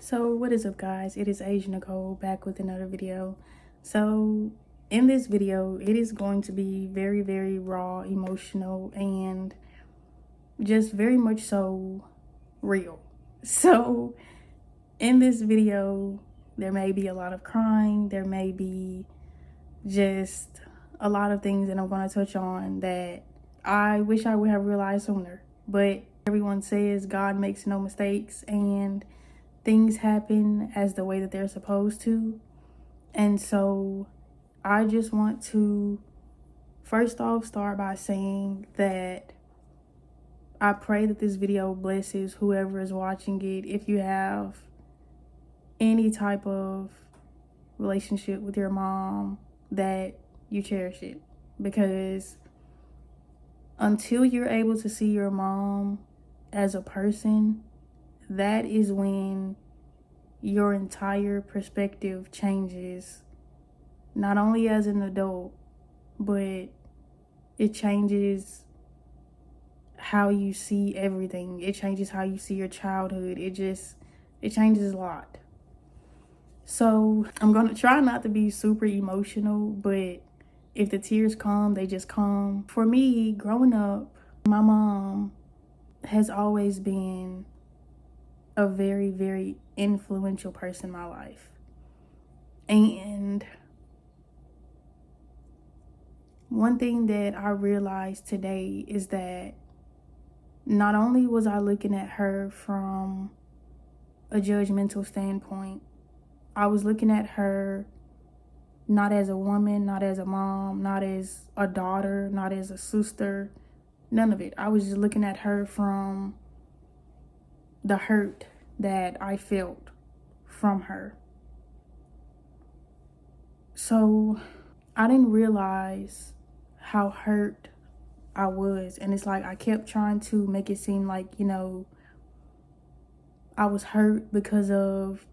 So what is up, guys? It is Asia Nicole back with another video. So in this video, it is going to be very raw, emotional, and just very much so real. So in this video, there may be a lot of crying, there may be just a lot of things that I'm going to touch on that I wish I would have realized sooner. But everyone says God makes no mistakes, and things happen as the way that they're supposed to. And so I just want to first off start by saying that I pray that this video blesses whoever is watching it. If you have any type of relationship with your mom, that you cherish it, because until you're able to see your mom as a person, that is when your entire perspective changes, not only as an adult, but it changes how you see everything. It changes how you see your childhood. It changes a lot. So I'm gonna try not to be super emotional, but if the tears come, they just come. For me, growing up, my mom has always been a very influential person in my life. And one thing that I realized today is that not only was I looking at her from a judgmental standpoint, I was looking at her not as a woman, not as a mom, not as a daughter, not as a sister, none of it. I was just looking at her from the hurt that I felt from her. So I didn't realize how hurt I was. And it's like I kept trying to make it seem like, I was hurt because of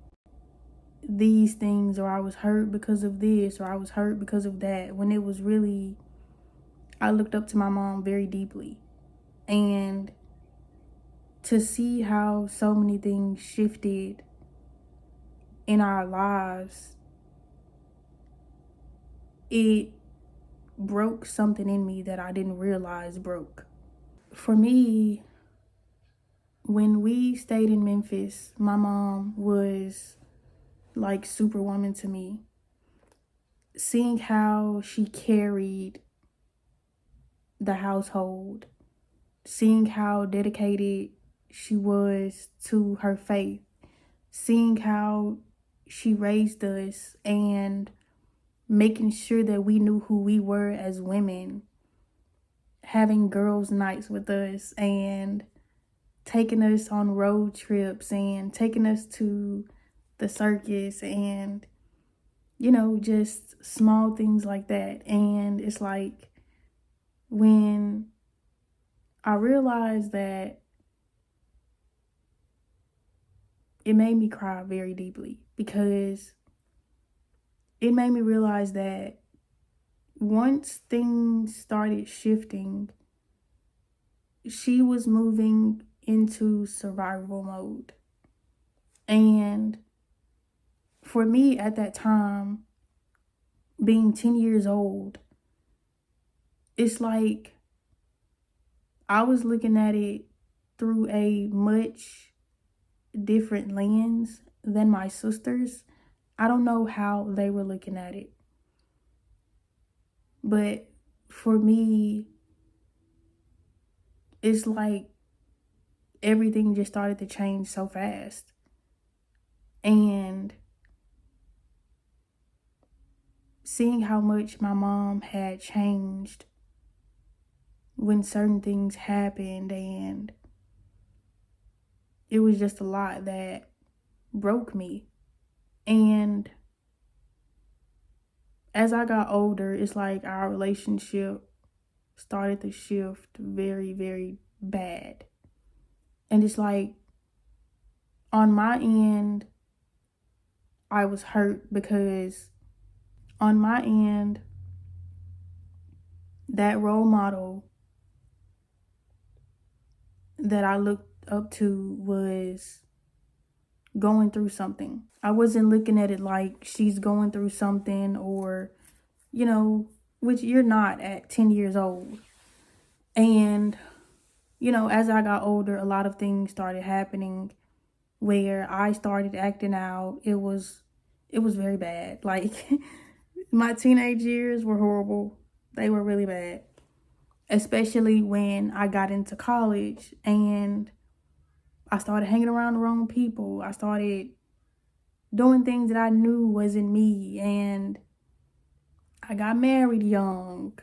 these things, or I was hurt because of this, or I was hurt because of that, when it was really, I looked up to my mom very deeply. And to see how so many things shifted in our lives, it broke something in me that I didn't realize broke. For me, when we stayed in Memphis, my mom was like superwoman to me. Seeing how she carried the household, seeing how dedicated she was to her faith, seeing how she raised us and making sure that we knew who we were as women, having girls' nights with us and taking us on road trips and taking us to the circus and, just small things like that. And it's like when I realized that, it made me cry very deeply, because it made me realize that once things started shifting, she was moving into survival mode. And for me at that time, being 10 years old, it's like I was looking at it through a much different lens than my sisters. I don't know how they were looking at it, but for me, it's like everything just started to change so fast. And seeing how much my mom had changed when certain things happened, and it was just a lot that broke me. And as I got older, it's like our relationship started to shift very bad. And it's like, on my end, I was hurt, because on my end, that role model that I looked up to was going through something. I wasn't looking at it like she's going through something, or, you know, which you're not at 10 years old. And, you know, as I got older, a lot of things started happening where I started acting out. It was very bad. Like my teenage years were horrible. They were really bad. Especially when I got into college and I started hanging around the wrong people. I started doing things that I knew wasn't me, and I got married young.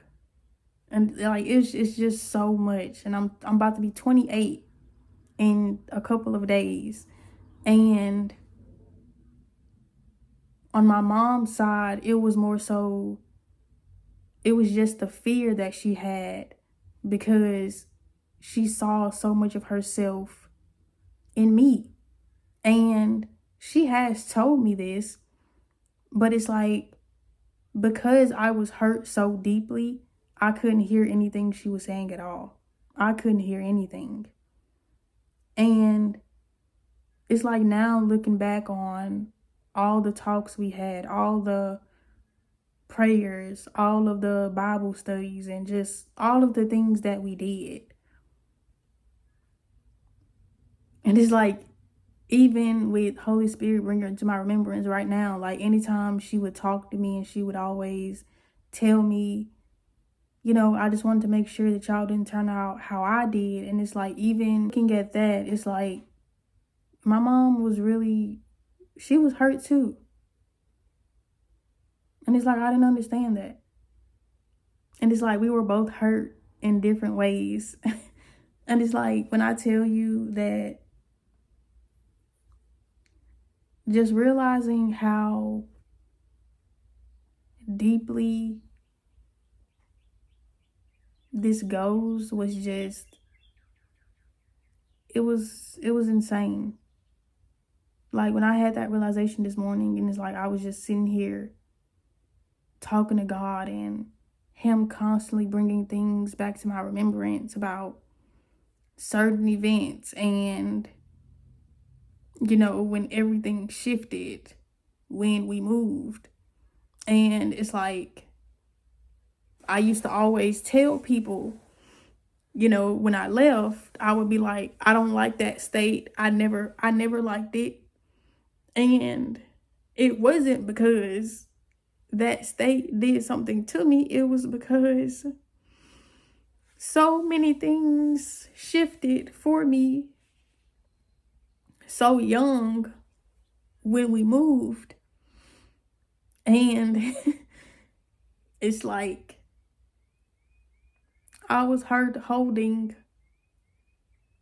And like it's just so much. And I'm about to be 28 in a couple of days. And on my mom's side, it was more so, it was just the fear that she had because she saw so much of herself in me. And she has told me this, but it's like, because I was hurt so deeply, I couldn't hear anything she was saying at all. I couldn't hear anything. And it's like now looking back on all the talks we had, all the prayers, all of the Bible studies, and just all of the things that we did. And it's like, even with Holy Spirit bringing her to my remembrance right now, like anytime she would talk to me, and she would always tell me, you know, I just wanted to make sure that y'all didn't turn out how I did. And it's like, even looking at that, it's like my mom was really, she was hurt too. And it's like, I didn't understand that. And it's like, we were both hurt in different ways. And it's like, when I tell you that, just realizing how deeply this goes was just, it was insane. Like when I had that realization this morning, and it's like I was just sitting here talking to God, and him constantly bringing things back to my remembrance about certain events, and, you know, when everything shifted, when we moved. And it's like, I used to always tell people, you know, when I left, I would be like, I don't like that state. I never liked it. And it wasn't because that state did something to me. It was because so many things shifted for me so young when we moved. And it's like, I was hurt, holding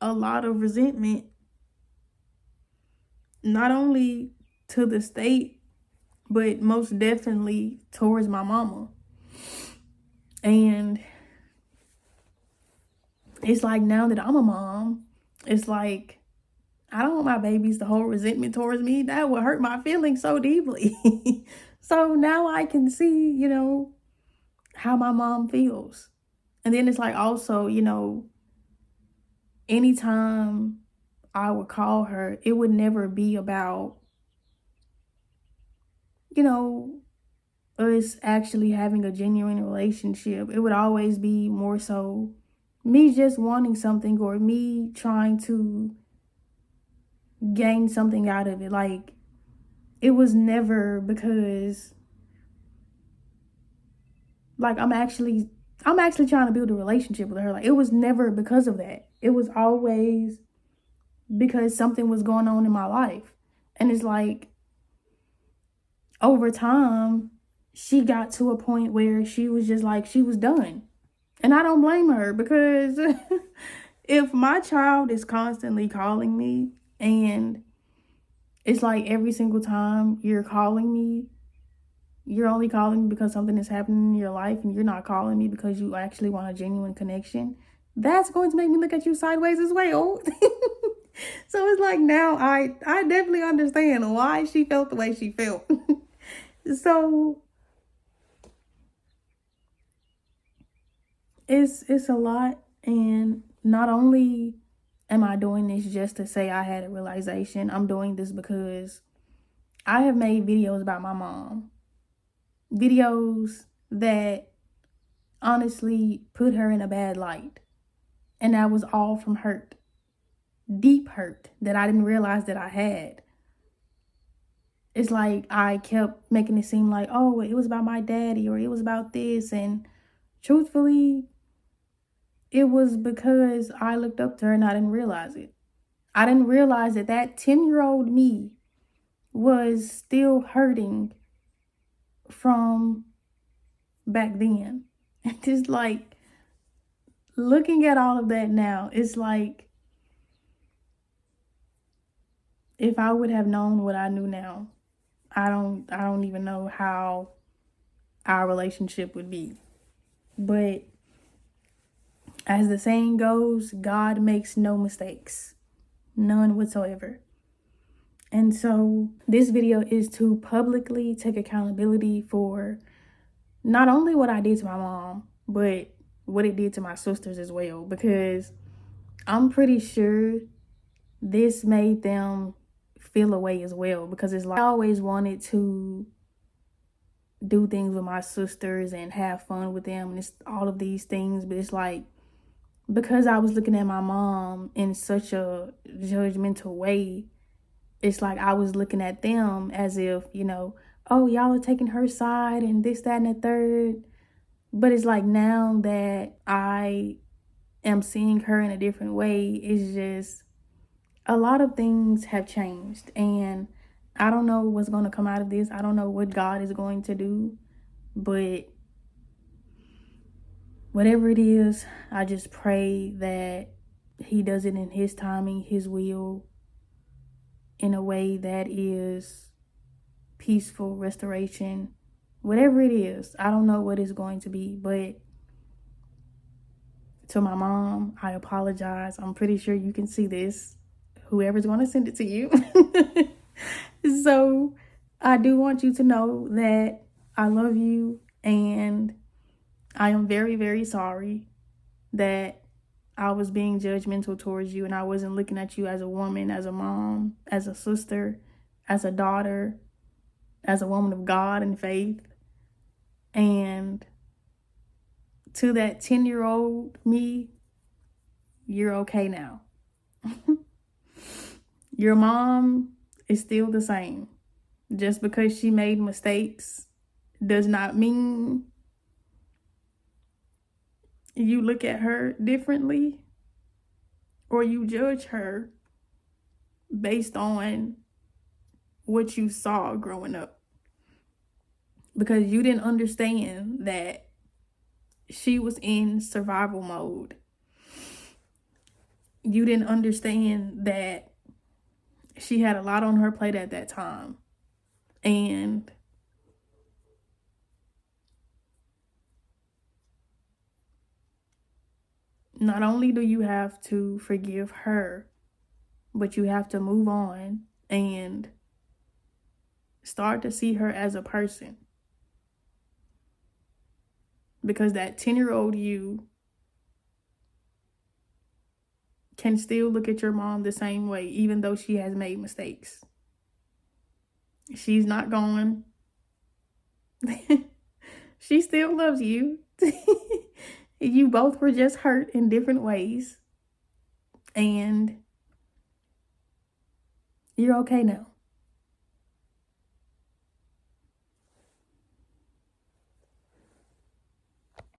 a lot of resentment, not only to the state, but most definitely towards my mama. And it's like, now that I'm a mom, it's like, I don't want my babies to hold resentment towards me. That would hurt my feelings so deeply. So now I can see, you know, how my mom feels. And then it's like, also, you know, anytime I would call her, it would never be about, you know, us actually having a genuine relationship. It would always be more so me just wanting something, or me trying to gain something out of it. Like, it was never because, like, I'm actually trying to build a relationship with her. Like, it was never because of that. It was always because something was going on in my life. And it's like, over time, she got to a point where she was just like, she was done. And I don't blame her, because if my child is constantly calling me, and it's like every single time you're calling me, you're only calling me because something is happening in your life, and you're not calling me because you actually want a genuine connection, that's going to make me look at you sideways as well. So it's like, now I definitely understand why she felt the way she felt. So it's a lot. And not only am I doing this just to say I had a realization. I'm doing this because I have made videos about my mom. Videos that honestly put her in a bad light. And that was all from hurt. Deep hurt that I didn't realize that I had. It's like I kept making it seem like, oh, it was about my daddy or it was about this. And truthfully, it was because I looked up to her and I didn't realize it. I didn't realize that that 10-year-old me was still hurting from back then. And just like looking at all of that now, it's like if I would have known what I knew now, I don't even know how our relationship would be. But as the saying goes, God makes no mistakes. None whatsoever. And so this video is to publicly take accountability for not only what I did to my mom, but what it did to my sisters as well. Because I'm pretty sure this made them feel away as well. Because it's like I always wanted to do things with my sisters and have fun with them and it's all of these things. But it's like, because I was looking at my mom in such a judgmental way, it's like I was looking at them as if, you know, oh, y'all are taking her side and this, that, and the third. But it's like now that I am seeing her in a different way, it's just a lot of things have changed. And I don't know what's going to come out of this. I don't know what God is going to do. But whatever it is, I just pray that he does it in his timing, his will, in a way that is peaceful restoration. Whatever it is, I don't know what it's going to be, but to my mom, I apologize. I'm pretty sure you can see this, whoever's going to send it to you. So I do want you to know that I love you and I am very, very sorry that I was being judgmental towards you and I wasn't looking at you as a woman, as a mom, as a sister, as a daughter, as a woman of God and faith. And to that 10-year-old me, you're okay now. Your mom is still the same. Just because she made mistakes does not mean you look at her differently or you judge her based on what you saw growing up. Because you didn't understand that she was in survival mode. You didn't understand that she had a lot on her plate at that time. And not only do you have to forgive her, but you have to move on and start to see her as a person. Because that 10-year-old you can still look at your mom the same way, even though she has made mistakes. She's not gone. She still loves you. You both were just hurt in different ways. And you're okay now.